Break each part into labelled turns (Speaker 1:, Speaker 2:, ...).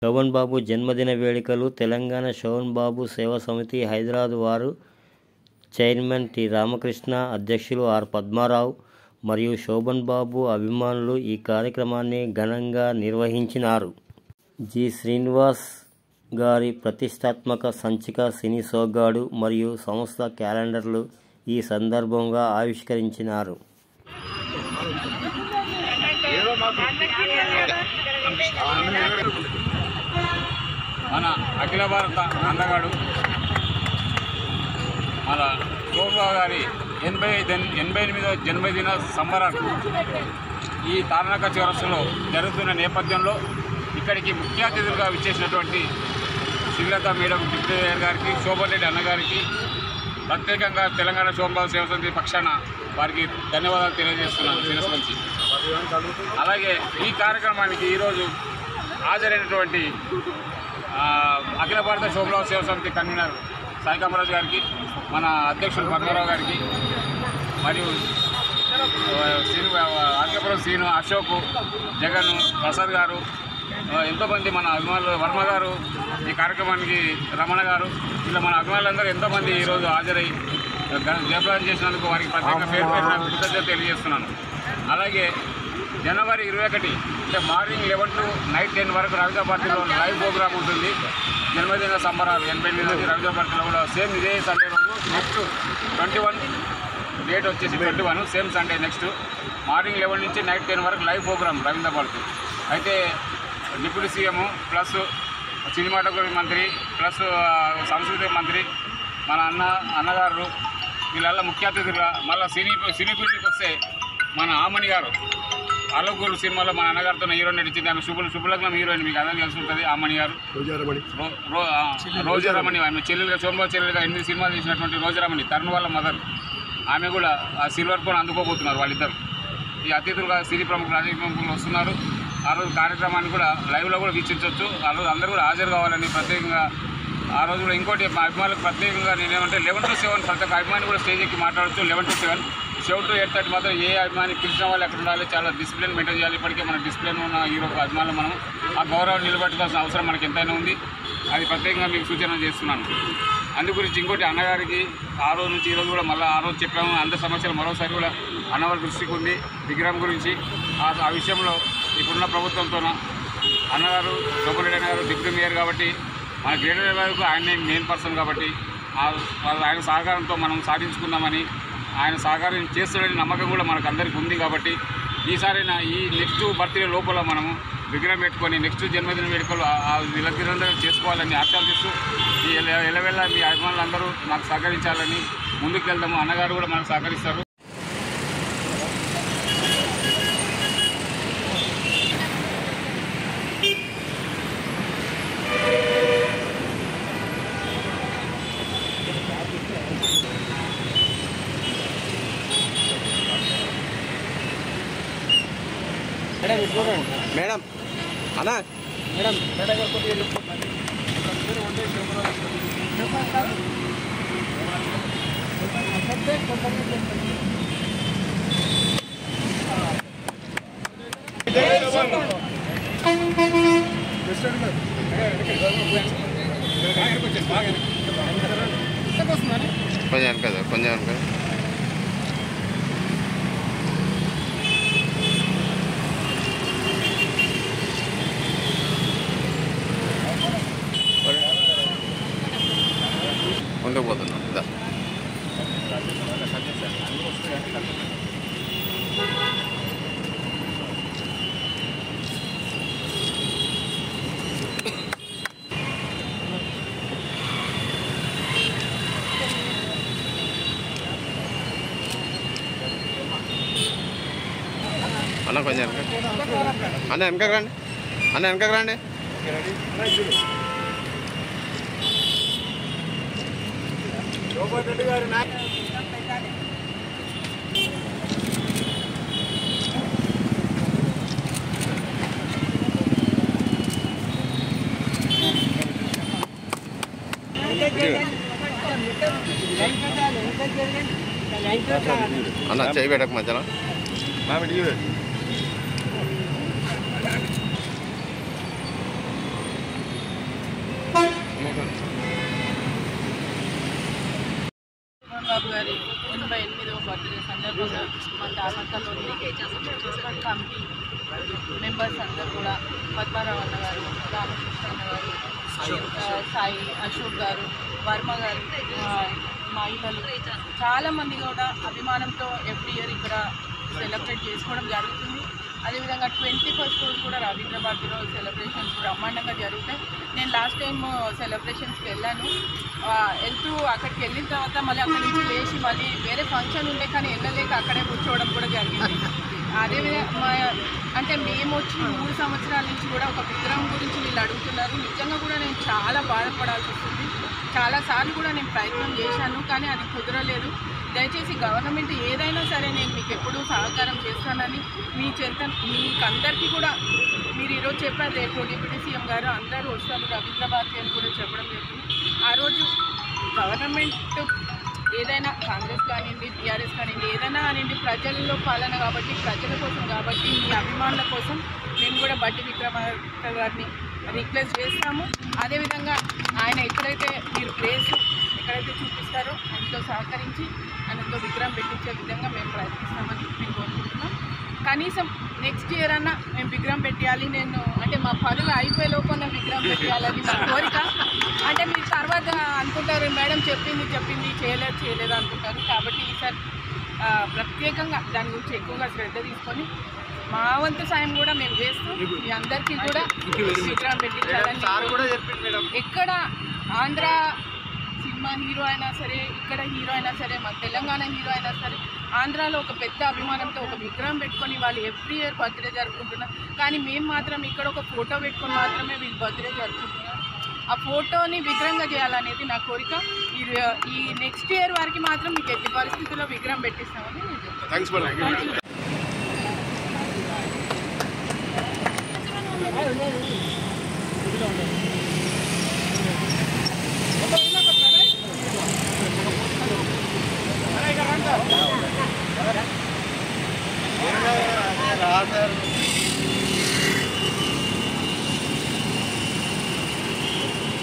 Speaker 1: శోభన్ బాబు జన్మదిన వేడుకలు తెలంగాణ శోభన్ బాబు సేవా సమితి హైదరాబాద్ వారు చైర్మన్ టి రామకృష్ణ, అధ్యక్షులు ఆర్ పద్మారావు మరియు శోభన్ బాబు అభిమానులు ఈ కార్యక్రమాన్ని ఘనంగా నిర్వహించినారు. జి. శ్రీనివాస్ గారి ప్రతిష్టాత్మక సంచిక సినీ సోగ్గాడు మరియు సంస్థ క్యాలెండర్లు ఈ సందర్భంగా ఆవిష్కరించినారు.
Speaker 2: మన అఖిల భారత అందగాడు మన శోభన్ గారి 88వ జన్మదిన సంబరాలు ఈ తారనాక చౌరస్తాలో జరుగుతున్న నేపథ్యంలో ఇక్కడికి ముఖ్య అతిథులుగా విచ్చేసినటువంటి శ్రీలత మేడం డిప్యూటీ మేయర్ గారికి, శోభన్ రెడ్డి అన్నగారికి ప్రత్యేకంగా తెలంగాణ శోభన్ బాబు సేవా సమితి పక్షాన వారికి ధన్యవాదాలు తెలియజేస్తున్నాను శిరస్సు నుంచి. అలాగే ఈ కార్యక్రమానికి ఈరోజు హాజరైనటువంటి అఖిల భారత శోభన్ బాబు సేవా సమితి కన్వీనర్ సాయి కామరాజు గారికి, మన అధ్యక్షులు పద్మారావు గారికి మరియు ఆర్కేపురం శ్రీను, అశోక్, జగన్, ప్రసాద్ గారు, ఎంతోమంది మన అభిమానులు, వర్మ గారు, ఈ కార్యక్రమానికి రమణ గారు, ఇలా మన అభిమానులందరూ ఎంతోమంది ఈరోజు హాజరై జయప్రదం చేసినందుకు వారికి ప్రత్యేక పేరు కృతజ్ఞత తెలియజేస్తున్నాను. అలాగే జనవరి 21 అంటే మార్నింగ్ 11 to నైట్ 10 వరకు రవీంద్ర పార్టీలో లైవ్ ప్రోగ్రామ్ ఉంటుంది. జన్మదిన సంబరాలు 88 రవీంద్ర పార్టీలో కూడా సేమ్ ఇదే సండే రోజు. నెక్స్ట్ 21 డేట్ వచ్చేసి 21 సేమ్ సండే. నెక్స్ట్ మార్నింగ్ 11 నుంచి నైట్ 10 వరకు లైవ్ ప్రోగ్రామ్ రవీంద్ర పార్టీ. అయితే డిప్యూటీ సీఎం ప్లస్ సినిమాటోగ్రఫీ మంత్రి ప్లస్ సంస్కృతి మంత్రి మన అన్నగారు వీళ్ళ ముఖ్య అతిథులుగా, మళ్ళీ సినీ ఫీల్డ్కి వస్తే మన ఆమని గారు అలోగోలు సినిమాలో మన అన్నగారితో హీరోయిన్ నడిచింది. ఆమె శుభలగ్నం హీరోయిన్, మీకు అందరికీ తెలిసి ఉంటుంది. ఆమని గారు, రోజారమణి ఆమె చెల్లెలుగా, శోభన్ బాబు చెల్లెలుగా 8 సినిమాలు చేసినటువంటి రోజారమణి, తరుణ్ వాళ్ళ మదర్, ఆమె కూడా ఆ సిల్వర్ కోన్ అందుకోబోతున్నారు వాళ్ళిద్దరు. ఈ అతిథులుగా సినీ ప్రముఖులు, రాజకీయ ప్రముఖులు వస్తున్నారు. ఆ రోజు కార్యక్రమాన్ని కూడా లైవ్లో కూడా వీక్షించవచ్చు. ఆ రోజు అందరూ కూడా హాజరు కావాలని ప్రత్యేకంగా ఆ రోజు కూడా ఇంకోటి మా అభిమానులకు ప్రత్యేకంగా నేనేమంటే 11 to 7 ప్రతి ఒక్క అభిమాని కూడా స్టేజ్ ఎక్కి మాట్లాడచ్చు. 11 to 7, 7 to 8:30 మాత్రం ఏ అభిమాని పిలిచిన వాళ్ళు ఎక్కడ ఉండాలి, చాలా డిసిప్లిన్ మెయింటైన్ చేయాలి. ఇప్పటికే మన డిసిప్లిన్ ఉన్న హీరో అభిమానులు మనం ఆ గౌరవం నిలబెట్టుకోవాల్సిన అవసరం మనకి ఎంతైనా ఉంది. అది ప్రత్యేకంగా మీకు సూచన చేస్తున్నాను. అందు గురించి ఇంకోటి అన్నగారికి ఆ రోజు నుంచి ఈరోజు కూడా మళ్ళీ ఆ రోజు చెప్పాము. అందరి సమస్యలు మరోసారి కూడా అన్నవారి దృష్టికి ఉంది. విగ్రహం గురించి ఆ విషయంలో ఇప్పుడున్న ప్రభుత్వంతో అన్నగారు శోభన్ రెడ్డి అన్నగారు డిప్యూటీ మేయర్ కాబట్టి మన గ్రేటర్ లెవెల్కు ఆయనే మెయిన్ పర్సన్ కాబట్టి ఆయన సహకారంతో మనం సాధించుకుందామని, ఆయన సహకారం చేస్తాడని నమ్మకం కూడా మనకు అందరికీ ఉంది. కాబట్టి ఈసారైనా ఈ నెక్స్ట్ బర్త్డే లోపల మనము విగ్రహం పెట్టుకొని నెక్స్ట్ జన్మదిన వేడుకలు వీళ్ళందరూ చేసుకోవాలని ఆకాంక్షిస్తూ ఈ ఎలవెల్ల మీ అభిమానులందరూ నాకు సహకరించాలని ముందుకు వెళ్దాము. అన్నగారు కూడా మనకు సహకరిస్తారు.
Speaker 3: మేడం అన్నా మేడం కొంచెం ముందుకు పోతున్నాం. అన్న కొంచెం అన్న వెనకకు రండి, అన్న వెనకకు రండి. శోభన్ రెడ్డి గారు అన్న చేయి పెట్టకు మధ్యలో వీడియో.
Speaker 4: బాబు గారి 88వ బర్త్డే సందర్భంగా మా తాలూకాలోని మున్సిపల్ కమిటీ మెంబర్స్ అందరూ కూడా పద్మారావు అన్న గారు, రామకృష్ణ అన్న గారు, సాయి అశోక్ గారు, వర్మ గారు, మహిళలు చాలామంది కూడా అభిమానంతో ఎవ్రీ ఇయర్ ఇక్కడ సెలబ్రేట్ చేసుకోవడం జరుగుతుంది. అదేవిధంగా 21st రోజు కూడా రవీంద్ర భారతి రోజు సెలబ్రేషన్స్ బ్రహ్మాండంగా జరుగుతాయి. నేను లాస్ట్ టైం సెలబ్రేషన్స్కి వెళ్ళాను. వెళ్తూ అక్కడికి వెళ్ళిన తర్వాత మళ్ళీ అక్కడి నుంచి లేచి మళ్ళీ వేరే ఫంక్షన్ ఉండే కానీ వెళ్ళలేక అక్కడే కూర్చోవడం కూడా జరిగింది. అదేవిధంగా అంటే మేము వచ్చి 3 సంవత్సరాల నుంచి కూడా ఒక విగ్రహం గురించి వీళ్ళు అడుగుతున్నారు. నిజంగా కూడా నేను చాలా బాధపడాల్సి వస్తుంది. చాలాసార్లు కూడా నేను ప్రయత్నం చేశాను కానీ అది కుదరలేదు. దయచేసి గవర్నమెంట్ ఏదైనా సరే నేను మీకు ఎప్పుడూ సహకారం చేస్తానని మీకందరికీ కూడా మీరు ఈరోజు చెప్పారు, రేపు డిప్యూటీ సీఎం గారు అందరూ వస్తారు రవీంద్ర భారతి అని కూడా చెప్పడం జరిగింది. ఆ రోజు గవర్నమెంట్ ఏదైనా కాంగ్రెస్ కానివ్వండి, టీఆర్ఎస్ కానివ్వండి, ఏదైనా కానివ్వండి ప్రజల్లో పాలన కాబట్టి, ప్రజల కోసం కాబట్టి, మీ అభిమానుల కోసం మేము కూడా బట్టి విక్రమార్క గారిని రిక్వెస్ట్ చేస్తాము. అదేవిధంగా ఆయన ఎక్కడైతే మీరు ప్లేస్ ఎక్కడైతే చూపిస్తారో ఆయనతో సహకరించి ఆయనతో విగ్రహం పెట్టించే విధంగా మేము ప్రయత్నిస్తామని మేము కోరుకుంటున్నాం. కనీసం నెక్స్ట్ ఇయర్ అన్నా మేము విగ్రహం పెట్టాలి. నేను అంటే మా పనులు అయిపోయే లోపల విగ్రహం పెట్టాలని మా కోరిక. అంటే మీరు తర్వాత అనుకుంటారు మేడం చెప్పింది చేయలేదు అనుకుంటారు. కాబట్టి ఈసారి ప్రత్యేకంగా దాని గురించి ఎక్కువగా శ్రద్ధ తీసుకొని మా వంతు సాయం కూడా మేము చేస్తూ మీ అందరికీ కూడా విగ్రహం పెట్టించాలని. ఎక్కడ ఆంధ్ర సినిమా హీరో అయినా సరే, ఇక్కడ హీరో అయినా సరే, మన తెలంగాణ హీరో అయినా సరే, ఆంధ్రాలో ఒక పెద్ద అభిమానంతో ఒక విగ్రహం పెట్టుకొని వాళ్ళు ఎవ్రీ ఇయర్ బర్త్డే జరుపుకుంటున్నారు. కానీ మేము మాత్రం ఇక్కడ ఒక ఫోటో పెట్టుకొని మాత్రమే వీళ్ళు బర్త్డే జరుపుకుంటున్నారు. ఆ ఫోటోని విగ్రహంగా చేయాలనేది నా కోరిక. ఈ నెక్స్ట్ ఇయర్ వారికి మాత్రం మీకు ఎట్టి పరిస్థితుల్లో విగ్రహం పెట్టిస్తామని నేను చెప్తాను.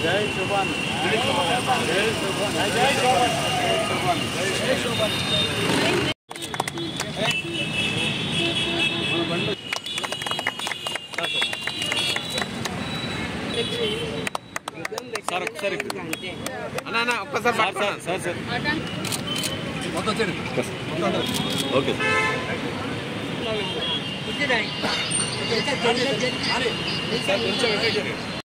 Speaker 1: జై శోభన్, జై శోభన్, జై శోభన్, జై శోభన్, జై శోభన్, జై శోభన్.
Speaker 3: సార్ ఒకసారి అన్న ఒక్కసారి సార్ సార్ ఓకే సార్ కొంచెం